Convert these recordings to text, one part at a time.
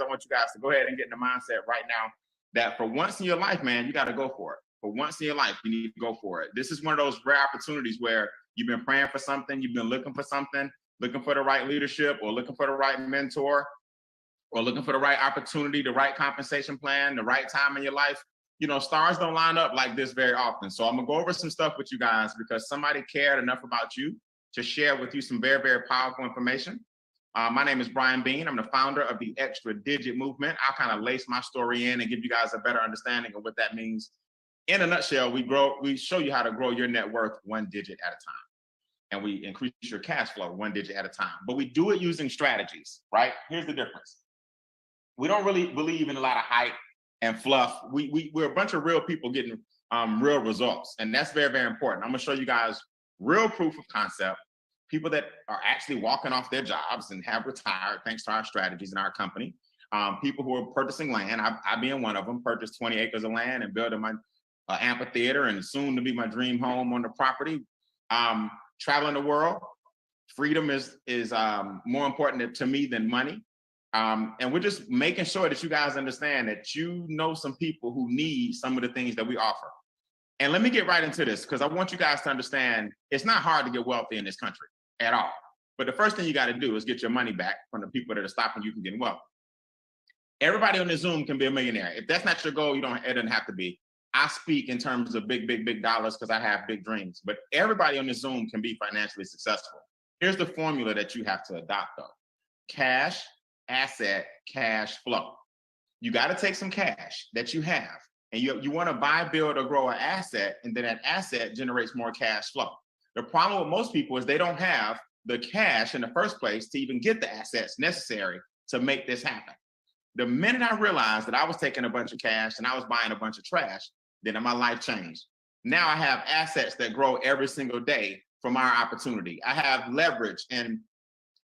I want you guys to go ahead and get in the mindset right now that for once in your life, man, you got to go for it. For once in your life, you need to go for it. This is one of those rare opportunities where you've been praying for something, you've been looking for something, looking for the right leadership or looking for the right mentor or looking for the right opportunity, the right compensation plan, the right time in your life. You know, stars don't line up like this very often. So I'm gonna go over some stuff with you guys because somebody cared enough about you to share with you some very, very powerful information. My name is Brian Bean. I'm the founder of the Extra Digit Movement. I'll kind of lace my story in and give you guys a better understanding of what that means. In a nutshell, we show you how to grow your net worth 1 digit at a time. And we increase your cash flow 1 digit at a time. But we do it using strategies, right? Here's the difference. We don't really believe in a lot of hype and fluff. We're a bunch of real people getting real results. And that's very, very important. I'm gonna show you guys real proof of concept, people that are actually walking off their jobs and have retired thanks to our strategies in our company. People who are purchasing land, I being one of them, purchased 20 acres of land and building my amphitheater and soon to be my dream home on the property. Traveling the world, freedom is more important to me than money. And we're just making sure that you guys understand that you know some people who need some of the things that we offer. And let me get right into this because I want you guys to understand it's not hard to get wealthy in this country at all. But the first thing you got to do is get your money back from the people that are stopping you from getting wealthy. Everybody on this Zoom can be a millionaire. If that's not your goal, it doesn't have to be. I speak in terms of big, big, big dollars because I have big dreams, but everybody on this Zoom can be financially successful. Here's the formula that you have to adopt though. Cash, asset, cash flow. You got to take some cash that you have and you want to buy, build, or grow an asset, and then that asset generates more cash flow. The problem with most people is they don't have the cash in the first place to even get the assets necessary to make this happen. The minute I realized that I was taking a bunch of cash and I was buying a bunch of trash, then my life changed. Now I have assets that grow every single day from our opportunity. I have leverage and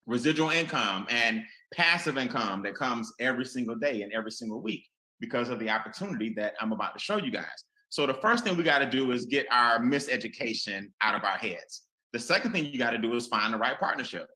residual income and passive income that comes every single day and every single week because of the opportunity that I'm about to show you guys. So the first thing we got to do is get our miseducation out of our heads. The second thing you got to do is find the right partnership,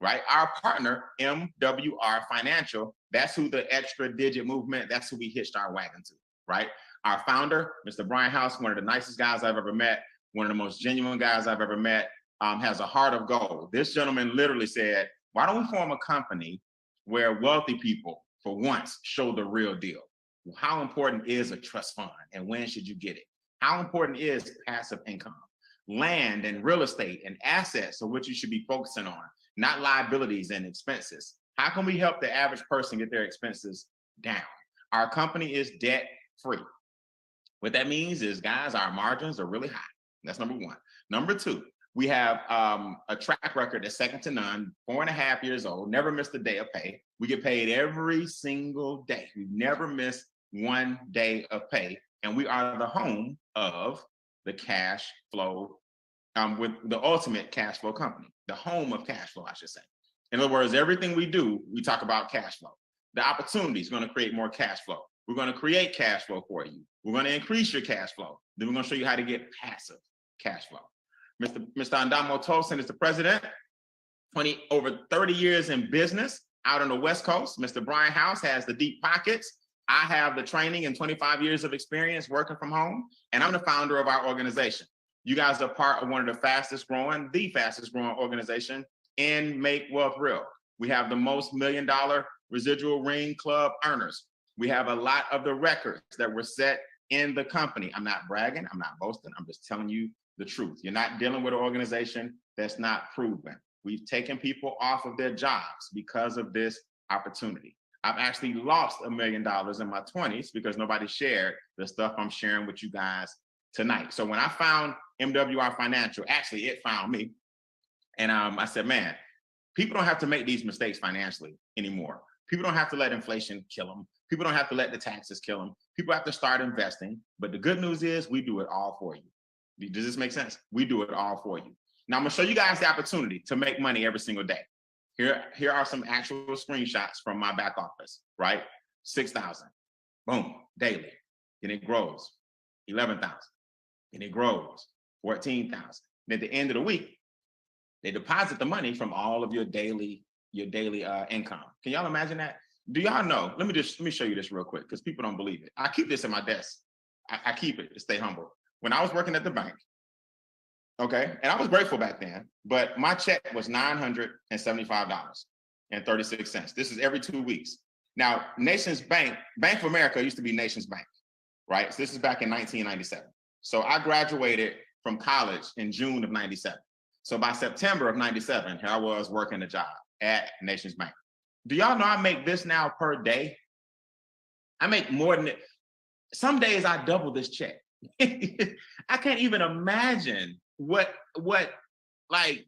right? Our partner, MWR Financial, that's who the Extra Digit Movement, that's who we hitched our wagon to, right? Our founder, Mr. Brian House, one of the nicest guys I've ever met, one of the most genuine guys I've ever met, has a heart of gold. This gentleman literally said, why don't we form a company where wealthy people, for once, show the real deal? Well, how important is a trust fund and when should you get it? How important is passive income? Land and real estate and assets are what you should be focusing on, not liabilities and expenses. How can we help the average person get their expenses down? Our company is debt free. What that means is, guys, our margins are really high. That's number one. Number two, we have a track record that's second to none, 4.5 years old, never missed a day of pay. We get paid every single day. We never miss 1 day of pay. And we are the home of the cash flow, with the ultimate cash flow company, the home of cash flow, I should say. In other words, everything we do, we talk about cash flow. The opportunity is going to create more cash flow. We're going to create cash flow for you. We're going to increase your cash flow. Then we're going to show you how to get passive cash flow. Mr. Andamo Tosin is the president, over 30 years in business out on the West Coast. Mr. Brian House has the deep pockets. I have the training and 25 years of experience working from home, and I'm the founder of our organization. You guys are part of one of the fastest growing organization in Make Wealth Real. We have the most $1 million residual ring club earners. We have a lot of the records that were set in the company. I'm not bragging, I'm not boasting, I'm just telling you the truth. You're not dealing with an organization that's not proven. We've taken people off of their jobs because of this opportunity. I've actually lost $1 million in my 20s because nobody shared the stuff I'm sharing with you guys tonight. So when I found MWR Financial, actually it found me. And I said, man, people don't have to make these mistakes financially anymore. People don't have to let inflation kill them. People don't have to let the taxes kill them. People have to start investing. But the good news is we do it all for you. Does this make sense? We do it all for you. Now I'm gonna show you guys the opportunity to make money every single day. Here are some actual screenshots from my back office, right? 6,000, boom, daily. Then it grows, 11,000. And it grows, 14,000. And at the end of the week, they deposit the money from all of your daily income. Can y'all imagine that? Do y'all know? Let me show you this real quick because people don't believe it. I keep this in my desk. I keep it to stay humble. When I was working at the bank, okay, and I was grateful back then, but my check was $975.36. This is every 2 weeks. Now, Nations Bank, Bank of America used to be Nations Bank, right? So this is back in 1997. So I graduated from college in June of 97. So by September of 97, here I was working a job at Nations Bank. Do y'all know I make this now per day? I make more than it. Some days I double this check. I can't even imagine what like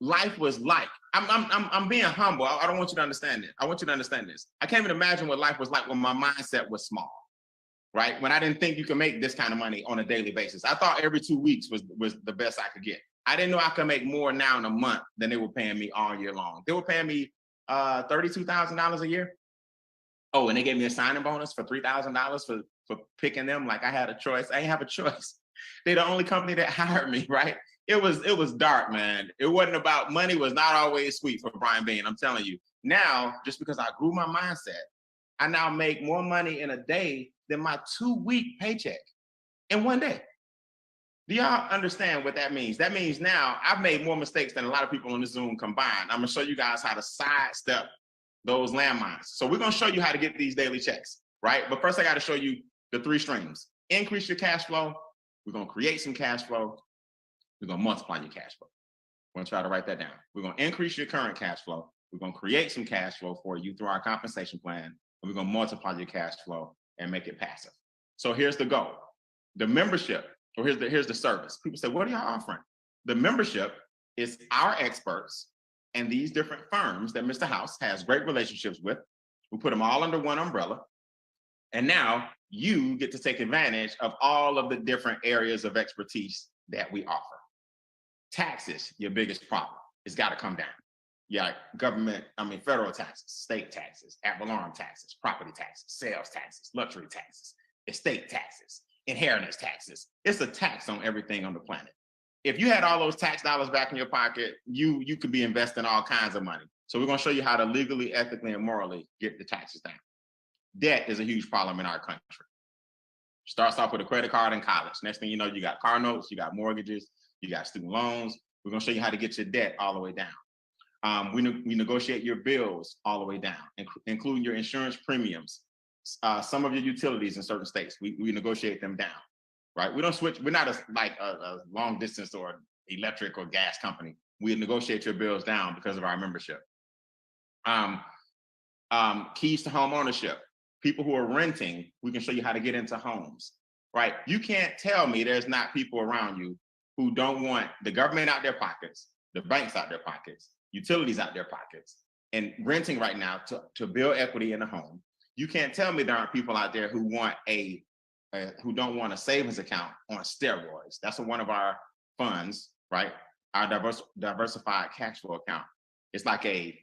life was like. I'm being humble. I don't want you to understand it. I want you to understand this. I can't even imagine what life was like when my mindset was small, right? When I didn't think you could make this kind of money on a daily basis. I thought every 2 weeks was the best I could get. I didn't know I could make more now in a month than they were paying me all year long. They were paying me $32,000 a year. Oh, and they gave me a signing bonus for $3,000 for picking them. Like I had a choice. I ain't have a choice. They're the only company that hired me, right? It was dark, man. It wasn't about money. Was not always sweet for Brian Bean. I'm telling you. Now, just because I grew my mindset, I now make more money in a day than my 2-week paycheck in one day. Do y'all understand what that means? That means now I've made more mistakes than a lot of people on this Zoom combined. I'm gonna show you guys how to sidestep those landmines. So we're gonna show you how to get these daily checks, right? But first I gotta show you the 3 streams. Increase your cash flow. We're gonna create some cash flow. We're gonna multiply your cash flow. We're gonna try to write that down. We're gonna increase your current cash flow. We're gonna create some cash flow for you through our compensation plan. And we're gonna multiply your cash flow and make it passive. So here's the goal. The membership, or here's the service. People say, what are y'all offering? The membership is our experts and these different firms that Mr. House has great relationships with. We put them all under one umbrella. And now you get to take advantage of all of the different areas of expertise that we offer. Taxes, your biggest problem. It's got to come down. Yeah, federal taxes, state taxes, ad valorem taxes, property taxes, sales taxes, luxury taxes, estate taxes, inheritance taxes. It's a tax on everything on the planet. If you had all those tax dollars back in your pocket, you could be investing all kinds of money. So we're going to show you how to legally, ethically, and morally get the taxes down. Debt is a huge problem in our country. Starts off with a credit card in college. Next thing you know, you got car notes, you got mortgages, you got student loans. We're going to show you how to get your debt all the way down. We negotiate your bills all the way down, including your insurance premiums, some of your utilities in certain states. We negotiate them down, right? We don't switch. We're not a long distance or electric or gas company. We negotiate your bills down because of our membership. Keys to home ownership. People who are renting, we can show you how to get into homes, right? You can't tell me there's not people around you who don't want the government out their pockets, the banks out their pockets, utilities out their pockets, and renting right now to build equity in a home. You can't tell me there aren't people out there who want who don't want a savings account on steroids. That's one of our funds, right? Our diversified cash flow account. It's like a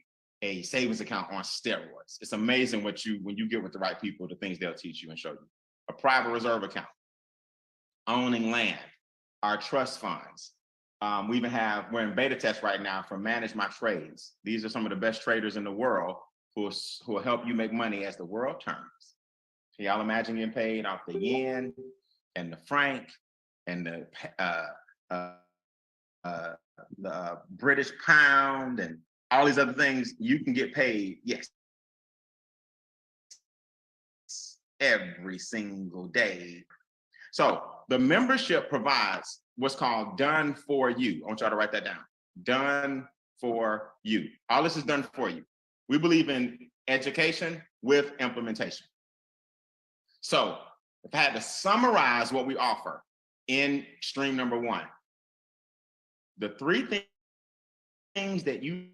savings account on steroids. It's amazing when you get with the right people, the things they'll teach you and show you. A private reserve account, owning land, our trust funds. We're in beta test right now for Manage My Trades. These are some of the best traders in the world who will help you make money as the world turns. Can y'all imagine getting paid off the yen and the franc and the British pound and all these other things? You can get paid, yes, every single day. So the membership provides what's called done for you. I want y'all to write that down. Done for you. All this is done for you. We believe in education with implementation. So if I had to summarize what we offer in stream number 1, the 3 things that you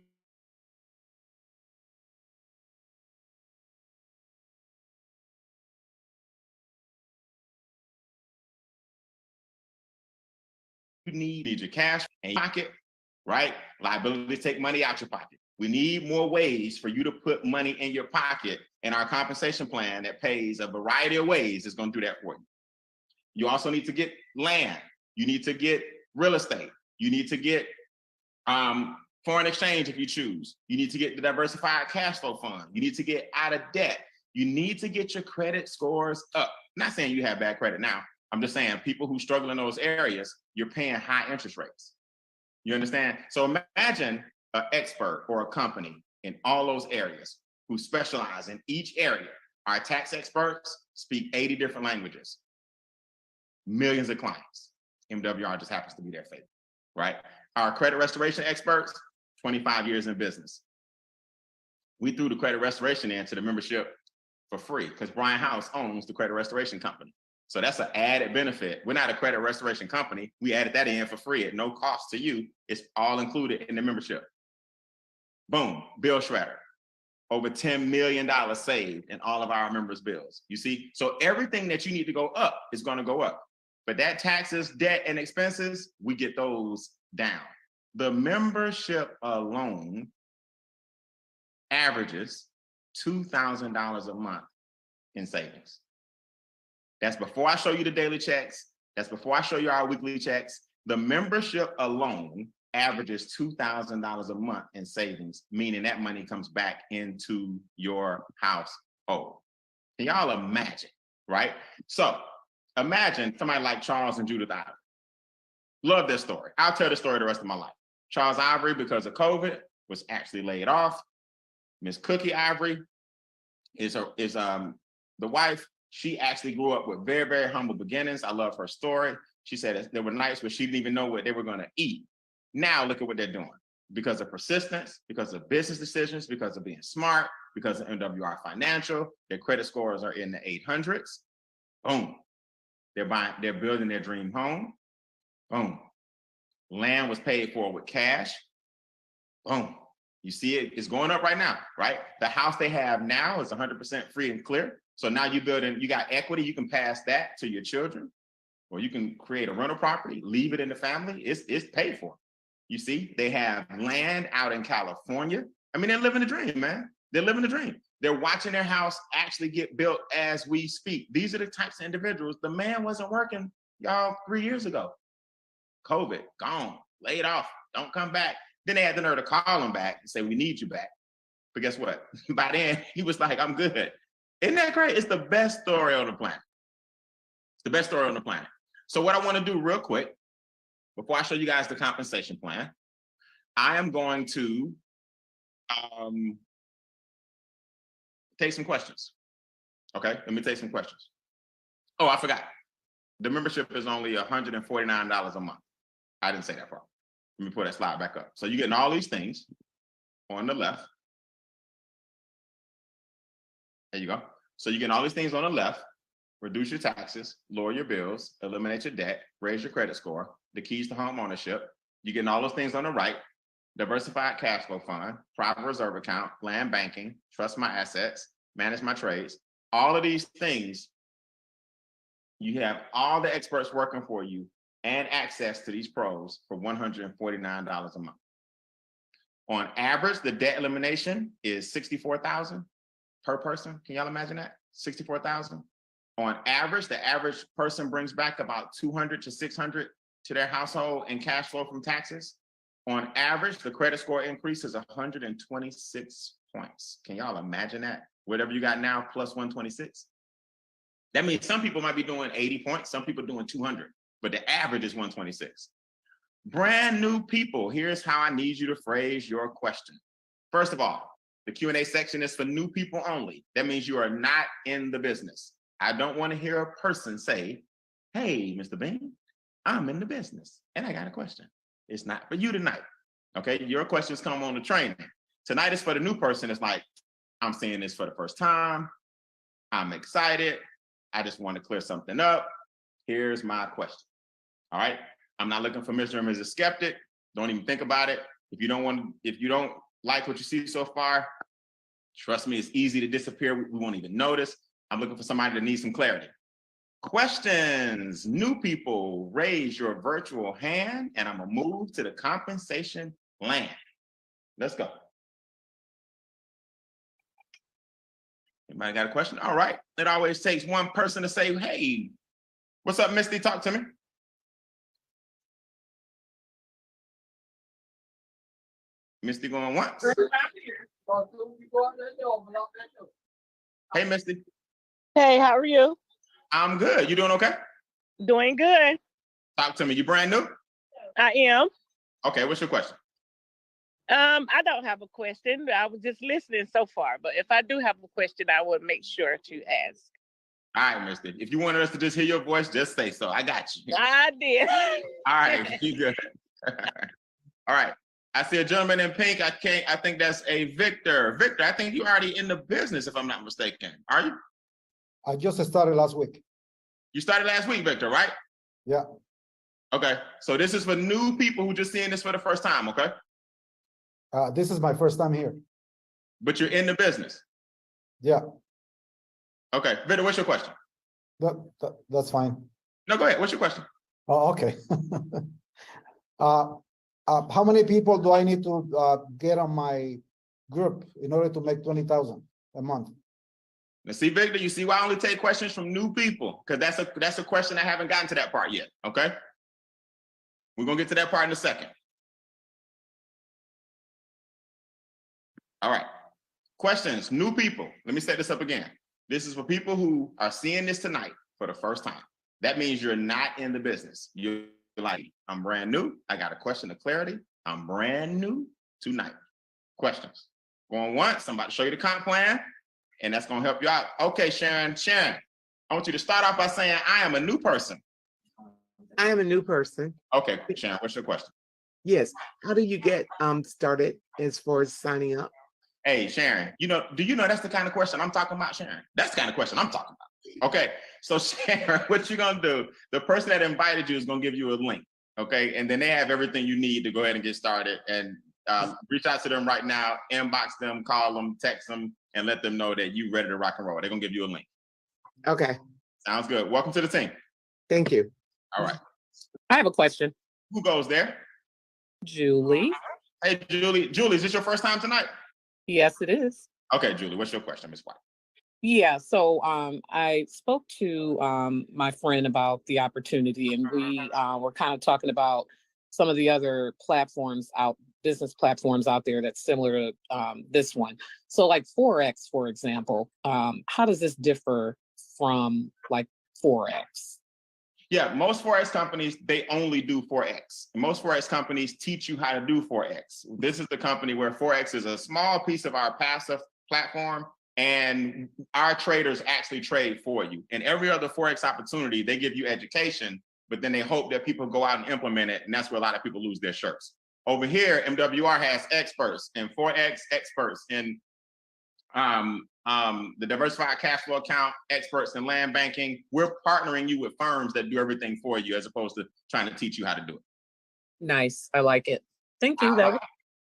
need your cash in your pocket, right? Liability to take money out your pocket. We need more ways for you to put money in your pocket, and our compensation plan that pays a variety of ways is going to do that for you. You also need to get land. You need to get real estate. You need to get Foreign exchange, if you choose. You need to get the diversified cash flow fund. You need to get out of debt. You need to get your credit scores up. I'm not saying you have bad credit now. I'm just saying people who struggle in those areas, you're paying high interest rates. You understand? So imagine an expert or a company in all those areas who specialize in each area. Our tax experts speak 80 different languages, millions of clients. MWR just happens to be their favorite, right? Our credit restoration experts, 25 years in business. We threw the credit restoration into the membership for free because Brian House owns the credit restoration company. So that's an added benefit. We're not a credit restoration company. We added that in for free at no cost to you. It's all included in the membership. Boom, bill shredder. Over $10 million saved in all of our members' bills. You see? So everything that you need to go up is going to go up. But that taxes, debt, and expenses, we get those down. The membership alone averages $2,000 a month in savings. That's before I show you the daily checks. That's before I show you our weekly checks. The membership alone averages $2,000 a month in savings, meaning that money comes back into your household. Can y'all imagine, right? So imagine somebody like Charles and Judith Ivory. Love this story. I'll tell the story the rest of my life. Charles Ivory, because of COVID, was actually laid off. Miss Cookie Ivory is the wife. She actually grew up with very, very humble beginnings. I love her story. She said there were nights where she didn't even know what they were going to eat. Now look at what they're doing. Because of persistence, because of business decisions, because of being smart, because of MWR Financial, their credit scores are in the 800s. Boom. They're building their dream home. Boom. Land was paid for with cash. Boom. You see it, it's going up right now, right? The house they have now is 100% free and clear. So now you got equity, you can pass that to your children, or you can create a rental property, leave it in the family, it's paid for. You see, they have land out in California. I mean, they're living the dream, man. They're living the dream. They're watching their house actually get built as we speak. These are the types of individuals. The man wasn't working, y'all, 3 years ago. COVID, gone, laid off, don't come back. Then they had the nerve to call him back and say, we need you back. But guess what? By then, he was like, I'm good. Isn't that great? It's the best story on the planet. It's the best story on the planet. So what I want to do real quick, before I show you guys the compensation plan, I am going to take some questions. Okay, let me take some questions. Oh, I forgot. The membership is only $149 a month. I didn't say that part. Let me put that slide back up. So you're getting all these things on the left. There you go. So you're getting all these things on the left. Reduce your taxes, lower your bills, eliminate your debt, raise your credit score, the keys to home ownership. You're getting all those things on the right. Diversified cash flow fund, private reserve account, land banking, trust my assets, manage my trades. All of these things, you have all the experts working for you and access to these pros for $149 a month. On average, the debt elimination is $64,000 per person. Can y'all imagine that? $64,000. On average, the average person brings back about $200 to $600 to their household in cash flow from taxes. On average, the credit score increase is 126 points. Can y'all imagine that? Whatever you got now plus 126. That means some people might be doing 80 points, some people doing 200, but the average is 126. Brand new people, here's how I need you to phrase your question. First of all, the Q&A section is for new people only. That means you are not in the business. I don't want to hear a person say, hey, Mr. Bean, I'm in the business and I got a question. It's not for you tonight, okay? Your questions come on the training. Tonight is for the new person. It's like, I'm seeing this for the first time. I'm excited. I just want to clear something up. Here's my question, all right? I'm not looking for Mr. and Mrs. Skeptic. Don't even think about it. If you don't like what you see so far, trust me, it's easy to disappear. We won't even notice. I'm looking for somebody that needs some clarity. Questions, new people, raise your virtual hand and I'm gonna move to the compensation plan. Let's go. Anybody got a question? All right. It always takes one person to say, hey, what's up, Misty? Talk to me. Misty going once. Hey, Misty. Hey, how are you? I'm good. You doing okay? Doing good. Talk to me. You brand new? I am. Okay, what's your question? I don't have a question. I was just listening so far, but if I do have a question, I will make sure to ask. All right, Misty. If you wanted us to just hear your voice, just say so. I got you. I did. All right, you good. All right. I see a gentleman in pink. I think that's a Victor. Victor, I think you're already in the business, if I'm not mistaken. Are you? I just started last week. You started last week, Victor, right? Yeah. Okay. So this is for new people who just seeing this for the first time, okay? This is my first time here. But you're in the business. Yeah. Okay. Victor, what's your question? That's fine. No, go ahead. What's your question? Oh, okay. How many people do I need to get on my group in order to make 20,000 a month? Now, see, Victor, you see why I only take questions from new people? Because that's a question I haven't gotten to that part yet, okay? We're going to get to that part in a second. All right. Questions, new people. Let me set this up again. This is for people who are seeing this tonight for the first time. That means you're not in the business. You're like, I'm brand new. I got a question of clarity. I'm brand new tonight. Questions. Going once, I'm about to show you the comp plan, and that's going to help you out. Okay, Sharon. Sharon, I want you to start off by saying, I am a new person. I am a new person. Okay, Sharon, what's your question? Yes. How do you get started as far as signing up? Hey, Sharon, do you know that's the kind of question I'm talking about, Sharon? That's the kind of question I'm talking about. Okay, so Sharon, what you're going to do, the person that invited you is going to give you a link, okay? And then they have everything you need to go ahead and get started. And reach out to them right now, inbox them, call them, text them, and let them know that you're ready to rock and roll. They're going to give you a link. Okay. Sounds good. Welcome to the team. Thank you. All right. I have a question. Who goes there? Julie. Hey, Julie. Julie, is this your first time tonight? Yes, it is. Okay, Julie, what's your question, Ms. White? Yeah, so I spoke to my friend about the opportunity, and we were kind of talking about some of the other business platforms out there that's similar to this one. So like Forex, for example, how does this differ from like Forex? Yeah, most Forex companies, they only do Forex. Most Forex companies teach you how to do Forex. This is the company where Forex is a small piece of our passive platform, and our traders actually trade for you. And every other Forex opportunity, they give you education, but then they hope that people go out and implement it, and that's where a lot of people lose their shirts. Over here, MWR has experts and Forex experts in the diversified cash flow account, experts in land banking. We're partnering you with firms that do everything for you as opposed to trying to teach you how to do it. Nice. I like it. Thank you.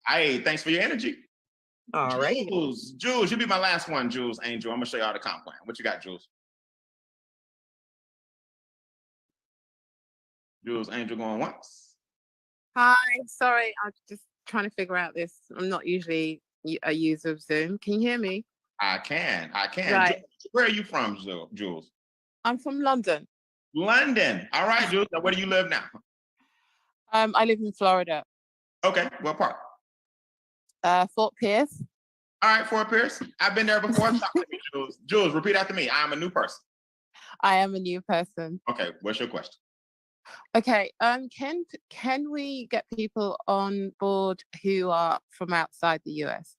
Hey, thanks for your energy. All right. Jules, you'll be my last one, Jules Angel. I'm gonna show y'all the comp plan. What you got, Jules? Jules Angel going once. Hi, sorry, I'm just trying to figure out this. I'm not usually a user of Zoom. Can you hear me? I can. Right. Jules, where are you from, Jules? I'm from London. London. All right, Jules. Now, where do you live now? I live in Florida. Okay, what part? Fort Pierce. All right, Fort Pierce. I've been there before. Talk to me, Jules. Jules, repeat after me. I'm a new person. I am a new person. Okay, what's your question? Okay. Can we get people on board who are from outside the US?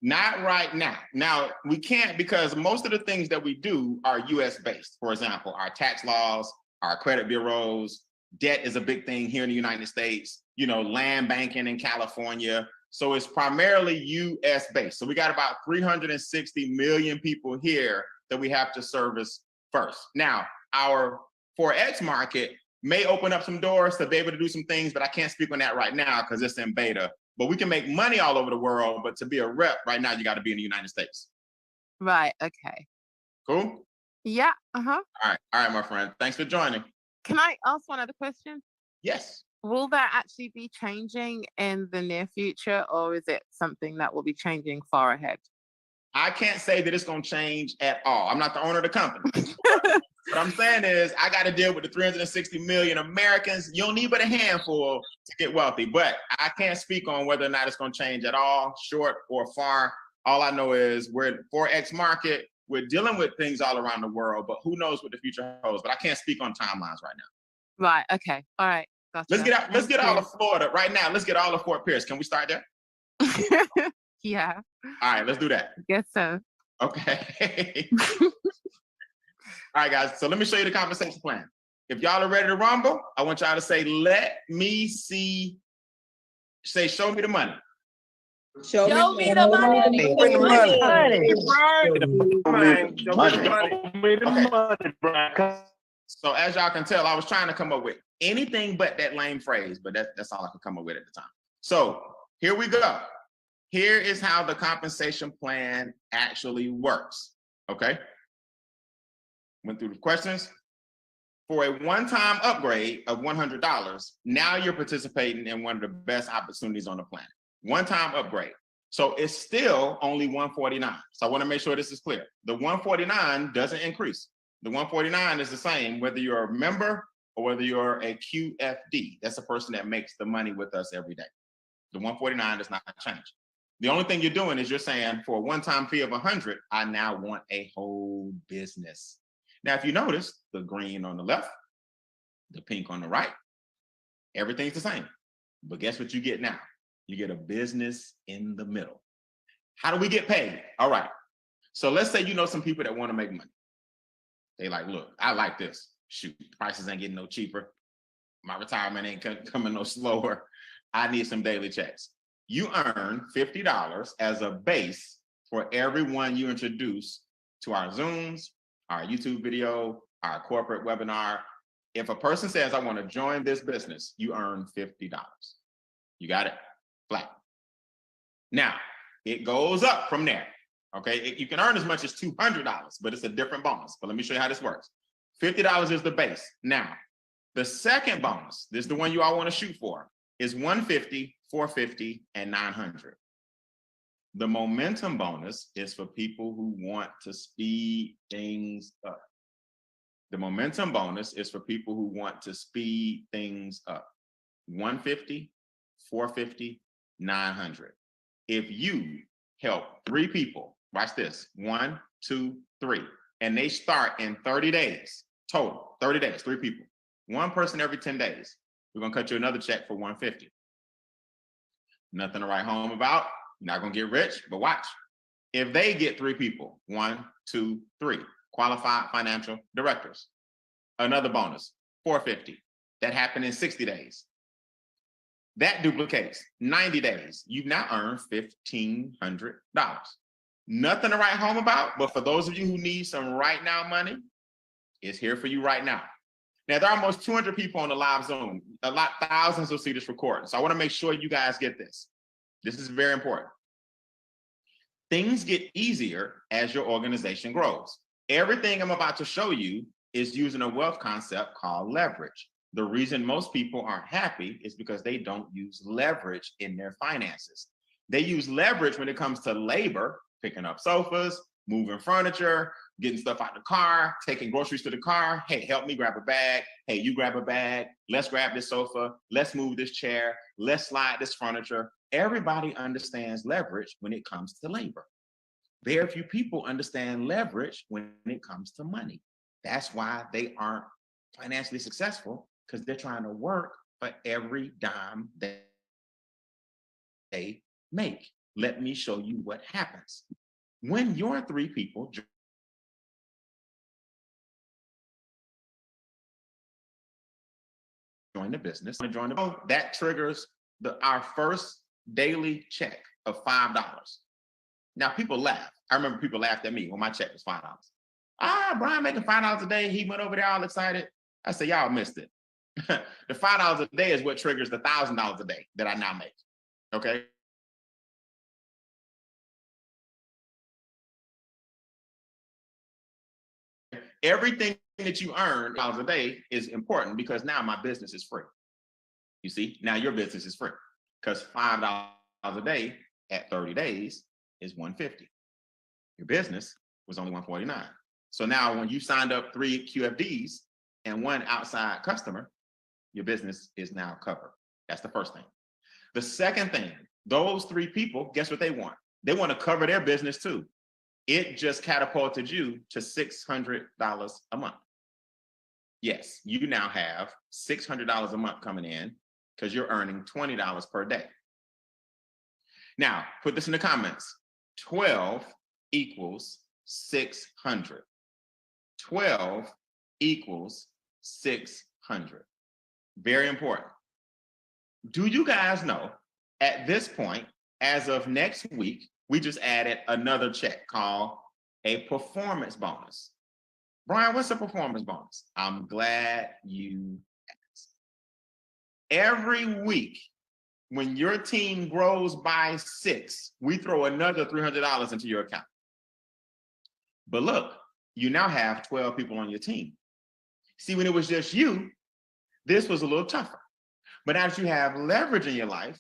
Not right now. Now, we can't because most of the things that we do are US based. For example, our tax laws, our credit bureaus, debt is a big thing here in the United States, land banking in California. So it's primarily US based. So we got about 360 million people here that we have to service first. Now, our Forex market may open up some doors to be able to do some things, but I can't speak on that right now because it's in beta. But we can make money all over the world, but to be a rep right now, you got to be in the United States. Right. Okay. Cool? Yeah. Uh-huh. All right, my friend. Thanks for joining. Can I ask one other question? Yes. Will that actually be changing in the near future, or is it something that will be changing far ahead? I can't say that it's going to change at all. I'm not the owner of the company. What I'm saying is I got to deal with the 360 million Americans. You don't need but a handful to get wealthy, but I can't speak on whether or not it's going to change at all, short or far. All I know is we're in Forex market. We're dealing with things all around the world, but who knows what the future holds. But I can't speak on timelines right now. Right. Okay. All right. Gotcha. Let's get all of Florida right now. Let's get all of Fort Pierce. Can we start there? Yeah. All right, let's do that. Guess so. Okay. All right, guys. So let me show you the compensation plan. If y'all are ready to rumble, I want y'all to say, let me see. Say, show me the money. Show me the money. Bring the Okay. So as y'all can tell, I was trying to come up with anything but that lame phrase, but that's all I could come up with at the time. So here we go. Here is how the compensation plan actually works. Okay. Went through the questions. For a one-time upgrade of $100, now you're participating in one of the best opportunities on the planet. One-time upgrade. So it's still only $149. So I want to make sure this is clear. The $149 doesn't increase. The $149 is the same whether you're a member or whether you're a QFD. That's a person that makes the money with us every day. The $149 does not change. The only thing you're doing is you're saying for a one-time fee of $100, I now want a whole business. Now, if you notice, the green on the left, the pink on the right, everything's the same. But guess what you get now? You get a business in the middle. How do we get paid? All right. So let's say you know some people that want to make money. They like, look, I like this. Shoot, prices ain't getting no cheaper. My retirement ain't coming no slower. I need some daily checks. You earn $50 as a base for everyone you introduce to our Zooms, our YouTube video, our corporate webinar. If a person says, I want to join this business, you earn $50. You got it? Flat. Now, it goes up from there. Okay, you can earn as much as $200, but it's a different bonus. But let me show you how this works. $50 is the base. Now, the second bonus, this is the one you all want to shoot for, is $150, $450, and $900. The momentum bonus is for people who want to speed things up. The momentum bonus is for people who want to speed things up. $150, $450, $900. If you help 3 people, watch this, 1, 2, 3, and they start in 30 days, total, 30 days, 3 people, 1 person every 10 days, we're gonna cut you another check for $150. Nothing to write home about. You're not gonna get rich, but watch. If they get 3 people, 1, 2, 3, qualified financial directors, another bonus, $450. That happened in 60 days. That duplicates 90 days. You've now earned $1,500. Nothing to write home about, but for those of you who need some right now money, it's here for you right now. Now, there are almost 200 people on the live Zoom. Thousands will see this recording. So I want to make sure you guys get this. This is very important. Things get easier as your organization grows. Everything I'm about to show you is using a wealth concept called leverage. The reason most people aren't happy is because they don't use leverage in their finances. They use leverage when it comes to labor, picking up sofas, moving furniture, getting stuff out the car, taking groceries to the car. Hey, help me grab a bag. Hey, you grab a bag. Let's grab this sofa. Let's move this chair. Let's slide this furniture. Everybody understands leverage when it comes to labor. Very few people understand leverage when it comes to money. That's why they aren't financially successful, because they're trying to work for every dime that they make. Let me show you what happens. When your 3 people join the business, that triggers our first daily check of $5. Now, people laugh. I remember people laughed at me when my check was $5. Brian making $5 a day. He went over there all excited. I said, y'all missed it. The $5 a day is what triggers the $1,000 a day that I now make. Okay. Everything that you earn a day is important because now my business is free. You see, now your business is free because $5 a day at 30 days is $150. Your business was only $149. So now when you signed up 3 QFDs and 1 outside customer, your business is now covered. That's the first thing. The second thing, those 3 people, guess what they want? They want to cover their business too. It just catapulted you to $600 a month. Yes, you now have $600 a month coming in because you're earning $20 per day. Now, put this in the comments. 12 equals 600. 12 equals 600. Very important. Do you guys know at this point, as of next week, we just added another check called a performance bonus. Brian, what's a performance bonus? I'm glad you asked. Every week, when your team grows by 6, we throw another $300 into your account. But look, you now have 12 people on your team. See, when it was just you, this was a little tougher. But as you have leverage in your life,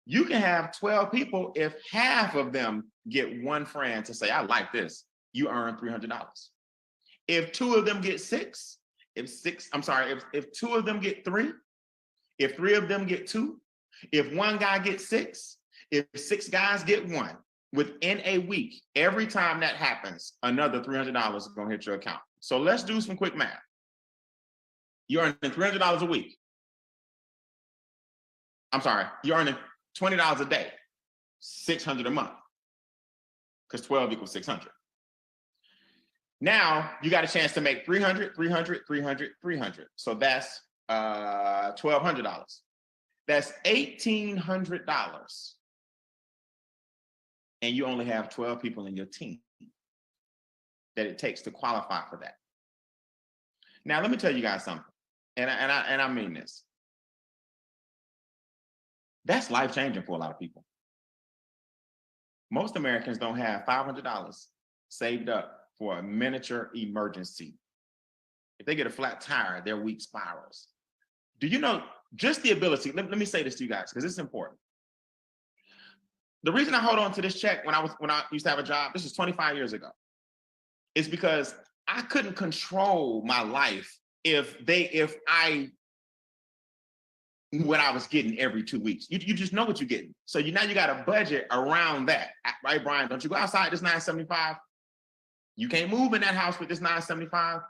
you can have 12 people. If half of them get 1 friend to say, I like this, you earn $300. If 2 of them get 6, if 2 of them get 3, if 3 of them get 2, if 1 guy gets 6, if 6 guys get 1, within a week, every time that happens, another $300 is going to hit your account. So let's do some quick math. You're earning $300 a week. You're earning $20 a day, $600 a month, because 12 equals 600. Now you got a chance to make $300, $300, $300, $300. So that's $1,200. That's $1,800. And you only have 12 people in your team that it takes to qualify for that. Now let me tell you guys something, and I mean this. That's life-changing for a lot of people. Most Americans don't have $500 saved up for a miniature emergency. If they get a flat tire, their week spirals. Do you know just the ability, let me say this to you guys, because it's important. The reason I hold on to this check when I used to have a job, this is 25 years ago, is because I couldn't control my life if I what I was getting every 2 weeks. You just know what you're getting. So now you got a budget around that, right, Brian? Don't you go outside this $975? You can't move in that house with this $975.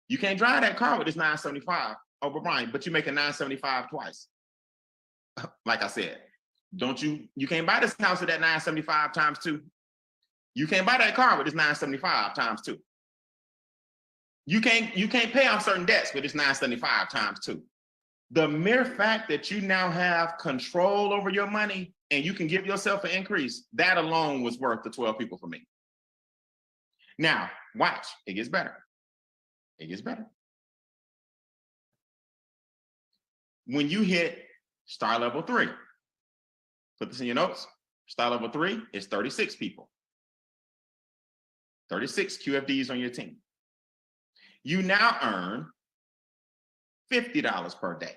You can't drive that car with this $975. Oh, but Brian, but you make a $975 twice. Like I said, you can't buy this house with that $975 times 2. You can't buy that car with this $975 times 2. You can't pay off certain debts with this $975 times 2. The mere fact that you now have control over your money and you can give yourself an increase, that alone was worth the 12 people for me. Now, watch, it gets better. It gets better. When you hit star level 3, put this in your notes, star level 3 is 36 people. 36 QFDs on your team. You now earn $50 per day.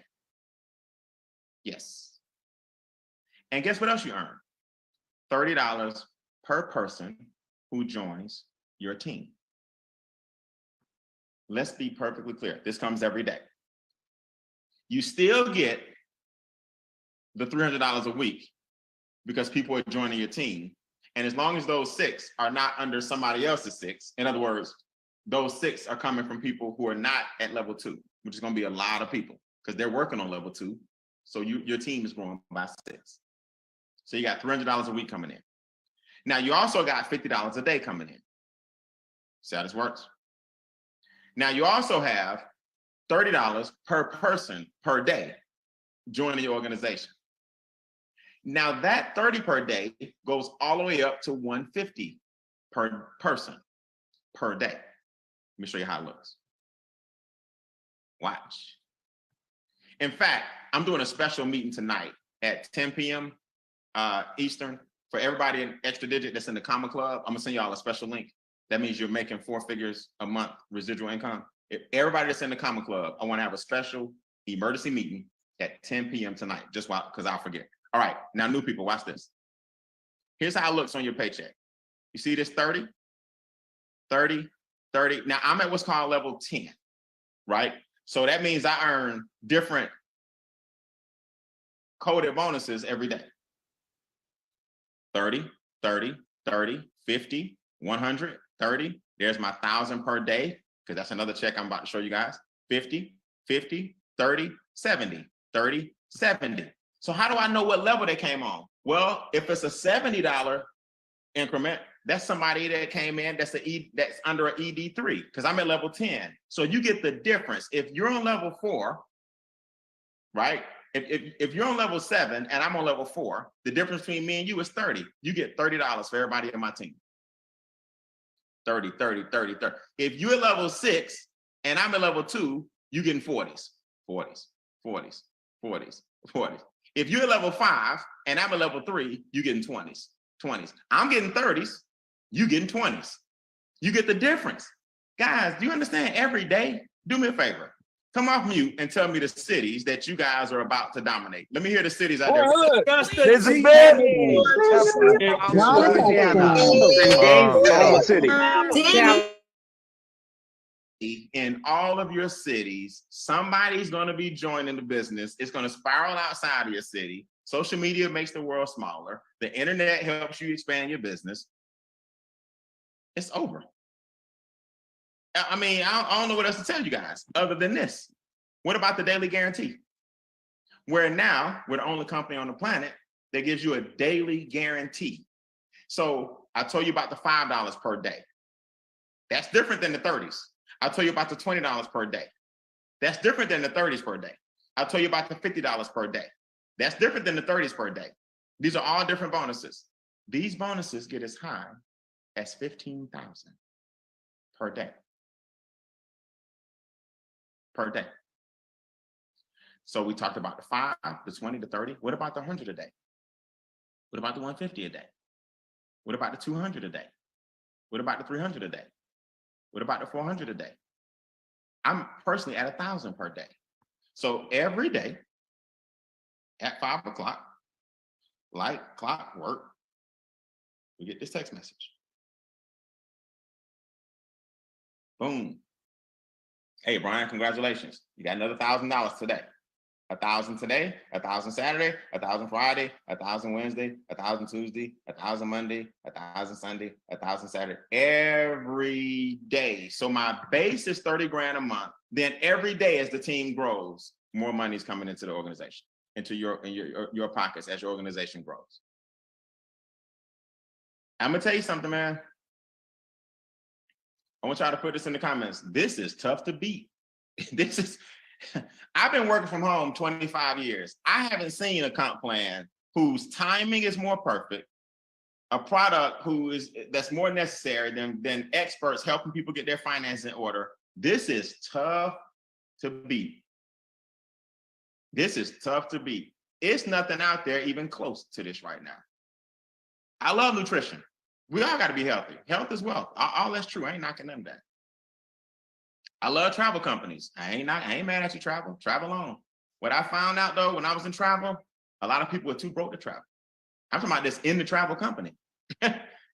Yes. And guess what else you earn? $30 per person who joins your team. Let's be perfectly clear. This comes every day. You still get the $300 a week because people are joining your team. And as long as those 6 are not under somebody else's 6, in other words, those 6 are coming from people who are not at level 2, which is going to be a lot of people because they're working on level 2. So your team is growing by 6. So you got $300 a week coming in. Now you also got $50 a day coming in. See how this works? Now you also have $30 per person per day joining your organization. Now that 30 per day goes all the way up to 150 per person per day. Let me show you how it looks. Watch. In fact, I'm doing a special meeting tonight at 10 p.m. Eastern for everybody in Extra Digit that's in the Comma Club. I'm gonna send y'all a special link. That means you're making 4 figures a month residual income. If everybody that's in the Comma Club, I want to have a special emergency meeting at 10 p.m. tonight, just because I'll forget. All right, now new people, watch this. Here's how it looks on your paycheck. You see this 30, 30, 30. Now I'm at what's called level 10, right? So that means I earn different coded bonuses every day. 30, 30, 30, 50, 100, 30. There's my 1,000 per day, because that's another check I'm about to show you guys. 50, 50, 30, 70, 30, 70. So how do I know what level they came on? Well, if it's a $70 increment, that's somebody that came in that's under an ED3, because I'm at level 10. So you get the difference. If you're on level 4, right? If you're on level 7 and I'm on level 4, the difference between me and you is 30. You get $30 for everybody in my team. 30, 30, 30, 30. If you're at level 6 and I'm at level 2, you're getting 40s, 40s, 40s, 40s, 40s. If you're at level 5 and I'm at level 3, you're getting 20s, 20s. I'm getting 30s, you getting 20s. You get the difference. Guys, do you understand? Every day, do me a favor. Come off mute and tell me the cities that you guys are about to dominate. Let me hear the cities out there. There's a bit. In all of your cities, somebody's going to be joining the business. It's going to spiral outside of your city. Social media makes the world smaller. The internet helps you expand your business. It's over. I mean, I don't know what else to tell you guys other than this. What about the daily guarantee? Where now we're the only company on the planet that gives you a daily guarantee. So I told you about the $5 per day. That's different than the 30s. I told you about the $20 per day. That's different than the 30s per day. I told you about the $50 per day. That's different than the 30s per day. These are all different bonuses. These bonuses get as high as $15,000 per day. Per day. So we talked about the 5, the 20, the 30. What about the 100 a day? What about the 150 a day? What about the 200 a day? What about the 300 a day? What about the 400 a day? I'm personally at 1,000 per day. So every day at 5 o'clock, like clockwork, we get this text message. Boom. Hey, Brian, congratulations. You got another $1,000 today. 1,000 today, 1,000 Saturday, 1,000 Friday, 1,000 Wednesday, 1,000 Tuesday, 1,000 Monday, 1,000 Sunday, 1,000 Saturday, every day. So my base is 30 grand a month. Then every day as the team grows, more money is coming into the organization, into your pockets as your organization grows. I'm gonna tell you something, man. I want y'all to put this in the comments. This is tough to beat. I've been working from home 25 years. I haven't seen a comp plan whose timing is more perfect, a product that's more necessary than experts helping people get their finances in order. This is tough to beat. This is tough to beat. It's nothing out there even close to this right now. I love nutrition. We all got to be healthy. Health is wealth. All that's true. I ain't knocking them down. I love travel companies. I ain't mad at you, travel on. What I found out though, when I was in travel, a lot of people were too broke to travel. I'm talking about this in the travel company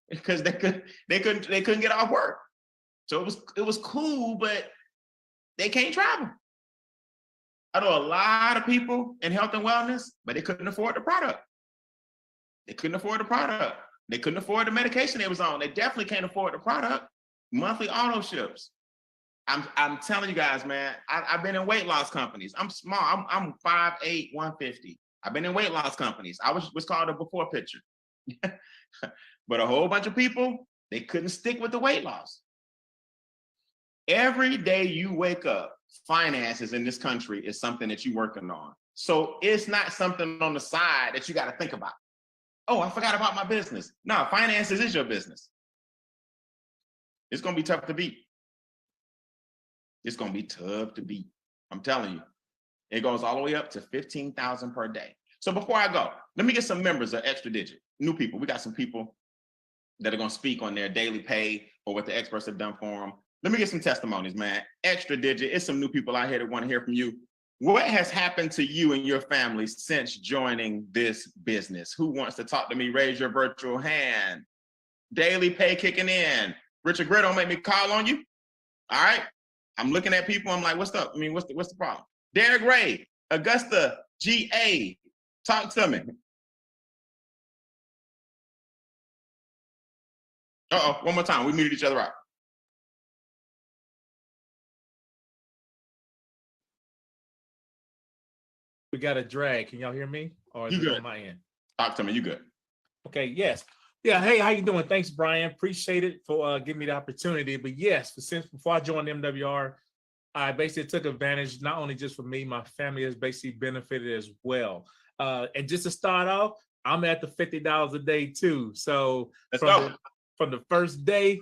because they couldn't get off work. So it was cool, but they can't travel. I know a lot of people in health and wellness, but they couldn't afford the product. They couldn't afford the product. They couldn't afford the medication they was on. They definitely can't afford the product. Monthly auto ships. I'm telling you guys, man, I've been in weight loss companies. I'm small. I'm 5'8", 150. I've been in weight loss companies. I was what's called a before picture. But a whole bunch of people, they couldn't stick with the weight loss. Every day you wake up, finances in this country is something that you're working on. So it's not something on the side that you got to think about. Oh, I forgot about my business. No, finances is your business. It's going to be tough to beat. It's going to be tough to beat. I'm telling you. It goes all the way up to 15,000 per day. So before I go, let me get some members of Extra Digit, new people. We got some people that are going to speak on their daily pay or what the experts have done for them. Let me get some testimonies, man. Extra Digit, it's some new people out here that want to hear from you. What has happened to you and your family since joining this business? Who wants to talk to me? Raise your virtual hand. Daily pay kicking in. Richard Gray, don't make me call on you. All right. I'm looking at people. I'm like, what's up? I mean, what's the problem? Derek Ray, Augusta, GA, talk to me. One more time. We muted each other out. We got a drag. Can y'all hear me? Or is You it good? on my end? Talk to me. You good? Okay, yes. Yeah, hey, how you doing? Thanks, Brian. Appreciate it for giving me the opportunity. But yes, since before I joined MWR, I basically took advantage, not only just for me, my family has basically benefited as well. And just to start off, I'm at the $50 a day too. So from the first day,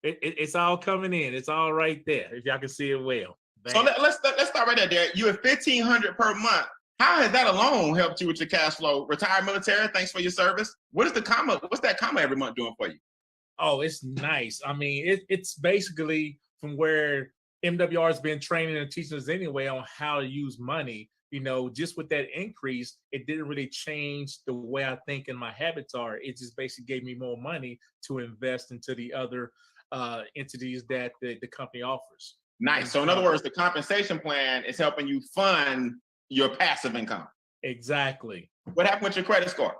it's all coming in. It's all right there, if y'all can see it well. So let's start right there, Derek. You at $1,500 per month. How has that alone helped you with your cash flow? Retired military, thanks for your service. What's that comma every month doing for you? Oh, it's nice. I mean, it's basically from where MWR has been training and teaching us anyway on how to use money. You know, just with that increase, it didn't really change the way I think and my habits are. It just basically gave me more money to invest into the other entities that the company offers. Nice. So in other words, the compensation plan is helping you fund your passive income. Exactly. What happened with your credit score?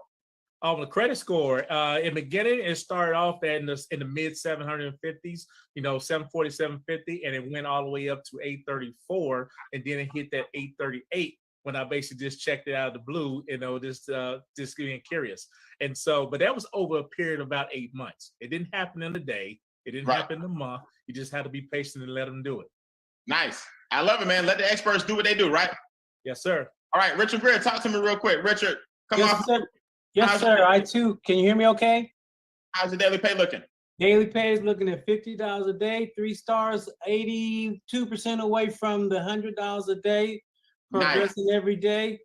Oh, the credit score. In the beginning, it started off in the mid 750s, 740, 750, and it went all the way up to 834, and then it hit that 838 when I basically just checked it out of the blue, just being curious. And so, but that was over a period of about 8 months. It didn't happen in a day. It didn't happen in a month. You just had to be patient and let them do it. Nice. I love it, man. Let the experts do what they do, right? Yes, sir. All right, Richard Greer, talk to me real quick. Richard, come on. Sir. Yes, sir. I too. Can you hear me okay? How's the daily pay looking? Daily pay is looking at $50 a day, 3 stars, 82% away from the $100 a day, progressing every day.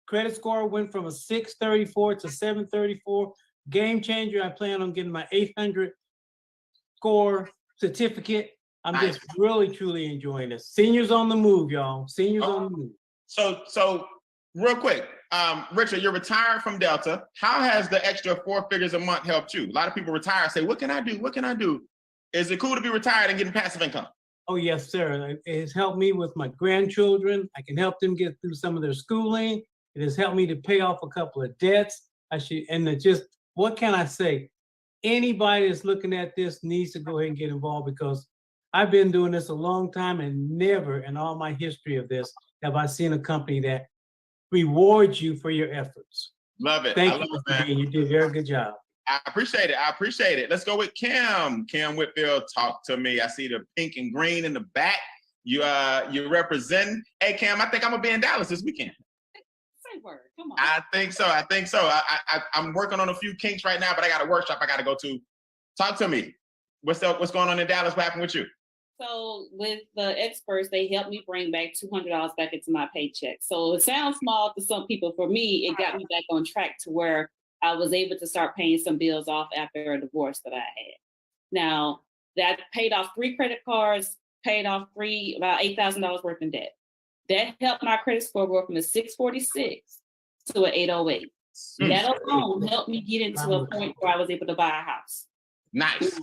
Credit score went from a 634 to 734. Game changer. I plan on getting my 800 score certificate. I'm just really, truly enjoying this. Seniors on the move, y'all. Seniors on the move. So real quick, Richard, you're retired from Delta. How has the extra 4 figures a month helped you? A lot of people retire and say, what can I do? What can I do? Is it cool to be retired and getting passive income? Oh, yes, sir. It has helped me with my grandchildren. I can help them get through some of their schooling. It has helped me to pay off a couple of debts. What can I say? Anybody that's looking at this needs to go ahead and get involved, because I've been doing this a long time, and never in all my history of this have I seen a company that rewards you for your efforts. Love it. Thank you, Mr. Dean. You did a very good job. I appreciate it. Let's go with Kim. Kim Whitfield, talk to me. I see the pink and green in the back. You represent. Hey, Kim, I think I'm gonna be in Dallas this weekend. Say word. Come on. I think so. I'm working on a few kinks right now, but I got a workshop I got to go to. Talk to me. What's going on in Dallas? What happened with you? So with the experts, they helped me bring back $200 back into my paycheck. So it sounds small to some people. For me, it got me back on track to where I was able to start paying some bills off after a divorce that I had. Now, that paid off 3 credit cards, paid off about $8,000 worth in debt. That helped my credit score go from a 646 to an 808. That alone helped me get into a point where I was able to buy a house. Nice.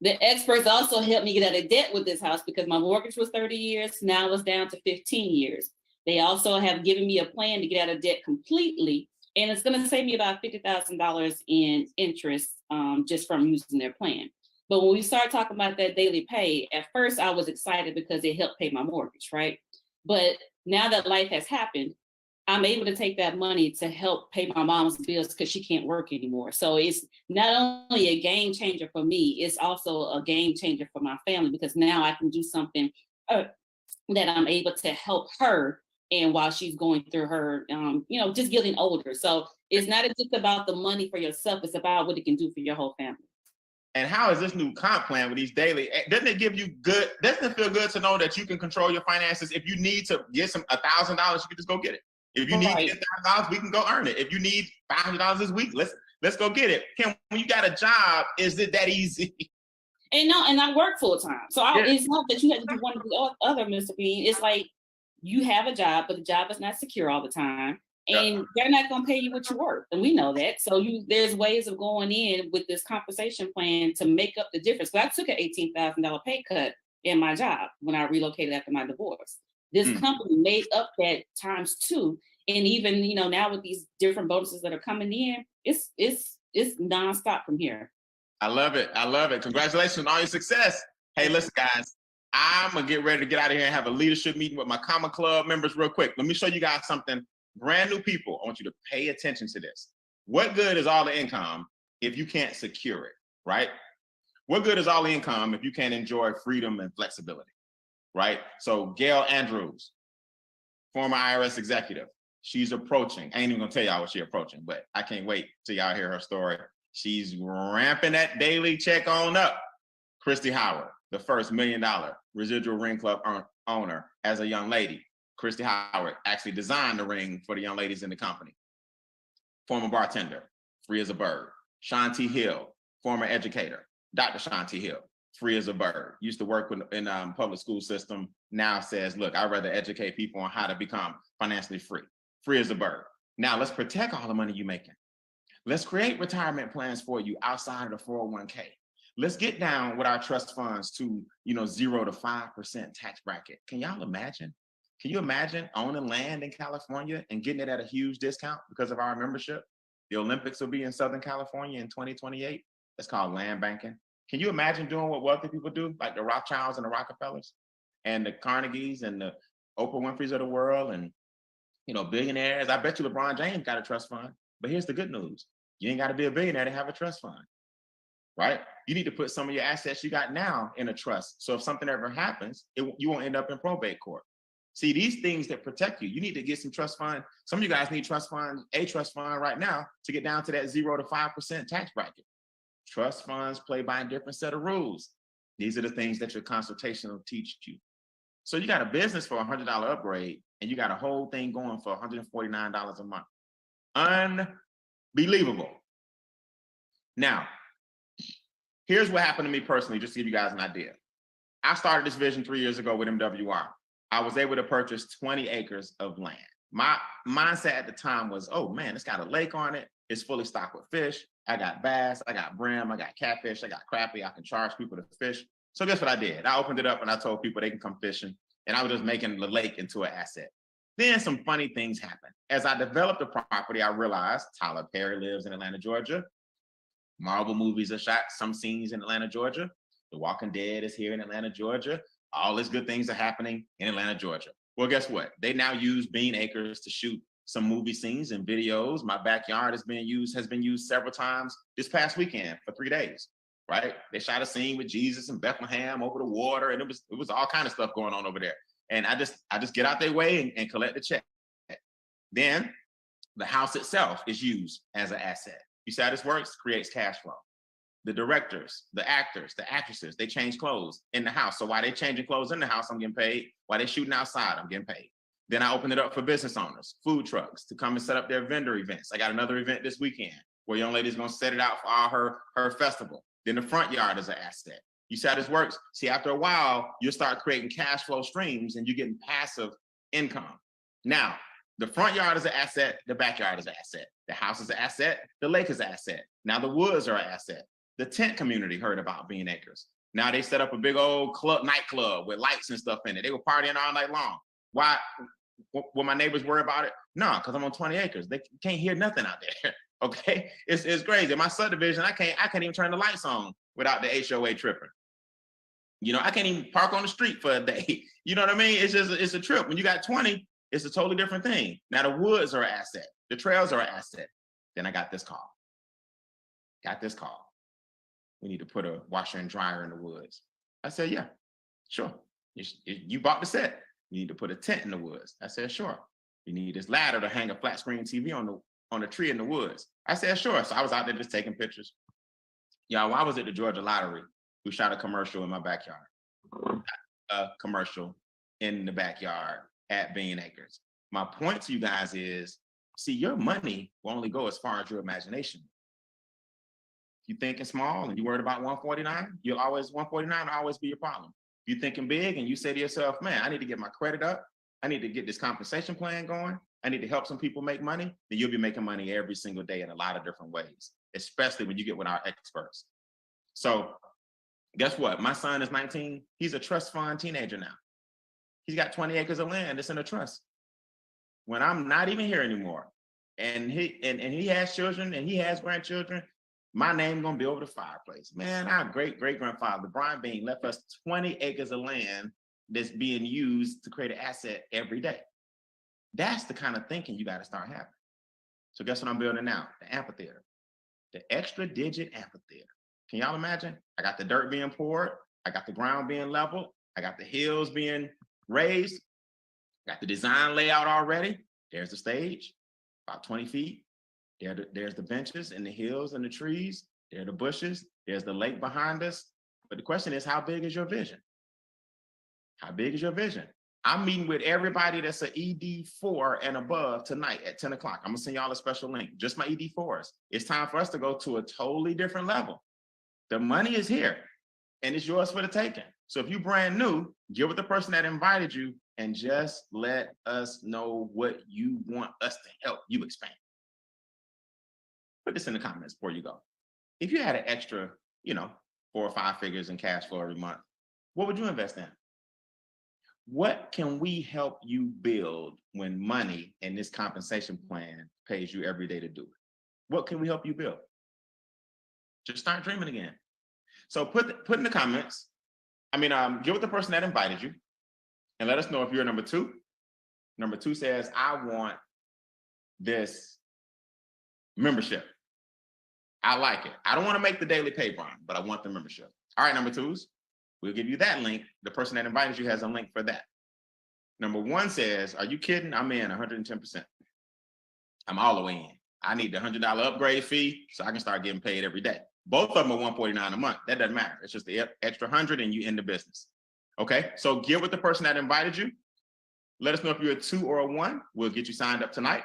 The experts also helped me get out of debt with this house because my mortgage was 30 years. Now it's down to 15 years. They also have given me a plan to get out of debt completely. And it's going to save me about $50,000 in interest just from using their plan. But when we started talking about that daily pay, at first I was excited because it helped pay my mortgage, right? But now that life has happened, I'm able to take that money to help pay my mom's bills because she can't work anymore. So it's not only a game changer for me, it's also a game changer for my family, because now I can do something that I'm able to help her, and while she's going through her, just getting older. So it's not just about the money for yourself, it's about what it can do for your whole family. And how is this new comp plan with these daily? Doesn't it feel good to know that you can control your finances? If you need to get $1,000, you can just go get it. If you need $10,000, we can go earn it. If you need $500 this week, let's go get it. Kim, when you got a job, is it that easy? And I work full time. So it's not that you have to do one or the other, Mr. Bean. It's like you have a job, but the job is not secure all the time. And they're not going to pay you what you work. And we know that. So there's ways of going in with this compensation plan to make up the difference. But I took an $18,000 pay cut in my job when I relocated after my divorce. This company made up that ×2. And even, you know, now with these different bonuses that are coming in, it's nonstop from here. I love it. I love it. Congratulations on all your success. Hey, listen, guys, I'm gonna get ready to get out of here and have a leadership meeting with my Comma Club members real quick. Let me show you guys something. Brand new people, I want you to pay attention to this. What good is all the income if you can't secure it, right? What good is all the income if you can't enjoy freedom and flexibility, right? So Gail Andrews, former IRS executive, she's approaching. I ain't even gonna tell y'all what she's approaching, but I can't wait till y'all hear her story. She's ramping that daily check on up. Christy Howard, the first $1 million residual ring club owner as a young lady. Christy Howard actually designed the ring for the young ladies in the company. Former bartender, free as a bird. Shanti Hill, former educator. Dr. Shanti Hill, free as a bird. Used to work in public school system. Now says, look, I'd rather educate people on how to become financially free. Free as a bird. Now let's protect all the money you're making. Let's create retirement plans for you outside of the 401k. Let's get down with our trust funds to 0 to 5% tax bracket. Can y'all imagine? Can you imagine owning land in California and getting it at a huge discount because of our membership? The Olympics will be in Southern California in 2028. That's called land banking. Can you imagine doing what wealthy people do, like the Rothschilds and the Rockefellers and the Carnegies and the Oprah Winfreys of the world and billionaires? I bet you LeBron James got a trust fund. But here's the good news. You ain't got to be a billionaire to have a trust fund, right? You need to put some of your assets you got now in a trust. So if something ever happens, you won't end up in probate court. See, these things that protect you, you need to get some trust fund. Some of you guys need a trust fund right now to get down to that 0 to 5% tax bracket. Trust funds play by a different set of rules. These are the things that your consultation will teach you. So you got a business for $100 upgrade and you got a whole thing going for $149 a month. Unbelievable. Now, here's what happened to me personally, just to give you guys an idea. I started this vision 3 years ago with MWR. I was able to purchase 20 acres of land. My mindset at the time was, oh man, it's got a lake on it. It's fully stocked with fish. I got bass, I got brim, I got catfish, I got crappie. I can charge people to fish. So guess what I did? I opened it up and I told people they can come fishing. And I was just making the lake into an asset. Then some funny things happened. As I developed the property, I realized Tyler Perry lives in Atlanta, Georgia. Marvel movies are shot, some scenes in Atlanta, Georgia. The Walking Dead is here in Atlanta, Georgia. All these good things are happening in Atlanta, Georgia. Well, guess what? They now use Bean Acres to shoot some movie scenes and videos. My backyard has been used several times this past weekend for 3 days, right? They shot a scene with Jesus in Bethlehem over the water, and it was all kind of stuff going on over there. And I just get out their way and collect the check. Then the house itself is used as an asset. You see how this works? Creates cash flow. The directors, the actors, the actresses, they change clothes in the house. So while they're changing clothes in the house, I'm getting paid. While they're shooting outside, I'm getting paid. Then I open it up for business owners, food trucks, to come and set up their vendor events. I got another event this weekend where a young lady's gonna set it out for all her festival. Then the front yard is an asset. You see how this works? See, after a while, you'll start creating cash flow streams and you're getting passive income. Now, the front yard is an asset, the backyard is an asset. The house is an asset, the lake is an asset. Now the woods are an asset. The tent community heard about Bean Acres. Now they set up a big old nightclub with lights and stuff in it. They were partying all night long. Why? Will my neighbors worry about it? No, because I'm on 20 acres. They can't hear nothing out there. Okay, it's crazy. In my subdivision, I can't even turn the lights on without the HOA tripping. I can't even park on the street for a day. You know what I mean? It's a trip. When you got 20, it's a totally different thing. Now the woods are an asset. The trails are an asset. Then I got this call. We need to put a washer and dryer in the woods. I said, yeah, sure. You bought the set. You need to put a tent in the woods. I said, sure. You need this ladder to hang a flat screen TV on a tree in the woods. I said, sure. So I was out there just taking pictures. Y'all, I was at the Georgia Lottery. We shot a commercial in my backyard. A commercial in the backyard at Bean Acres. My point to you guys is, see, your money will only go as far as your imagination. You thinking small and you worried about 149, 149 will always be your problem. You thinking big and you say to yourself, man, I need to get my credit up. I need to get this compensation plan going. I need to help some people make money. Then you'll be making money every single day in a lot of different ways, especially when you get with our experts. So Guess what? My son is 19. He's a trust fund teenager now. He's got 20 acres of land that's in a trust. When I'm not even here anymore, and he has children and he has grandchildren, my name gonna be over the fireplace. Man, our great-great-grandfather, Brian Bean, left us 20 acres of land that's being used to create an asset every day. That's the kind of thinking you gotta start having. So guess what I'm building now? The amphitheater, the extra digit amphitheater. Can y'all imagine? I got the dirt being poured. I got the ground being leveled. I got the hills being raised. Got the design layout already. There's the stage, about 20 feet. There's the benches and the hills and the trees. There are the bushes. There's the lake behind us. But the question is, how big is your vision? How big is your vision? I'm meeting with everybody that's an ED4 and above tonight at 10 o'clock. I'm gonna send y'all a special link, just my ED4s. It's time for us to go to a totally different level. The money is here and it's yours for the taking. So if you're brand new, get with the person that invited you and just let us know what you want us to help you expand. Put this in the comments before you go. If you had an extra, 4 or 5 figures in cash flow every month, what would you invest in? What can we help you build when money and this compensation plan pays you every day to do it? What can we help you build? Just start dreaming again. So put in the comments, get with the person that invited you and let us know if you're number 2. Number 2 says, I want this membership. I like it. I don't want to make the daily pay, Brian, but I want the membership. All right, number 2s, we'll give you that link. The person that invited you has a link for that. Number 1 says, are you kidding? I'm in 110%. I'm all the way in. I need the $100 upgrade fee so I can start getting paid every day. Both of them are $149 a month. That doesn't matter. It's just the extra 100 and you in the business. Okay, so get with the person that invited you. Let us know if you're a 2 or a 1. We'll get you signed up tonight.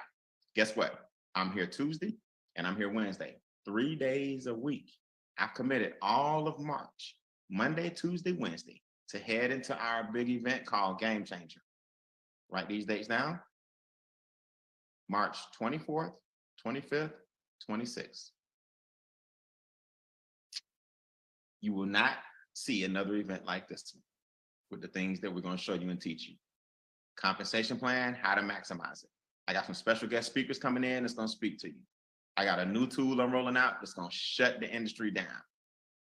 Guess what? I'm here Tuesday and I'm here Wednesday. 3 days a week. I've committed all of March, Monday, Tuesday, Wednesday, to head into our big event called Game Changer. Write these dates down. March 24th, 25th, 26th. You will not see another event like this one with the things that we're going to show you and teach you. Compensation plan, how to maximize it. I got some special guest speakers coming in that's going to speak to you. I got a new tool I'm rolling out that's going to shut the industry down.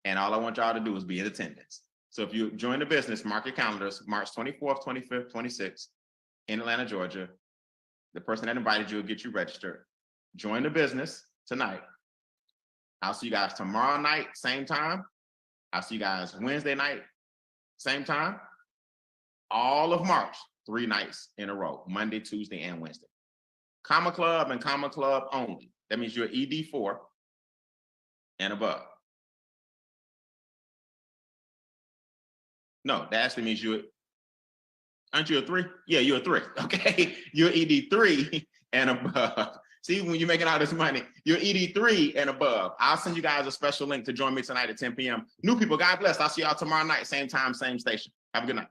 And all I want y'all to do is be in attendance. So if you join the business, mark your calendars, March 24th, 25th, 26th in Atlanta, Georgia. The person that invited you will get you registered. Join the business tonight. I'll see you guys tomorrow night, same time. I'll see you guys Wednesday night, same time. All of March, 3 nights in a row, Monday, Tuesday, and Wednesday. Comma Club and Comma Club only. That means you're ED4 and above. No, that actually means aren't you a 3? Yeah, you're a 3, okay? You're ED3 and above. See, when you're making all this money, you're ED3 and above. I'll send you guys a special link to join me tonight at 10 p.m. New people, God bless. I'll see y'all tomorrow night, same time, same station. Have a good night.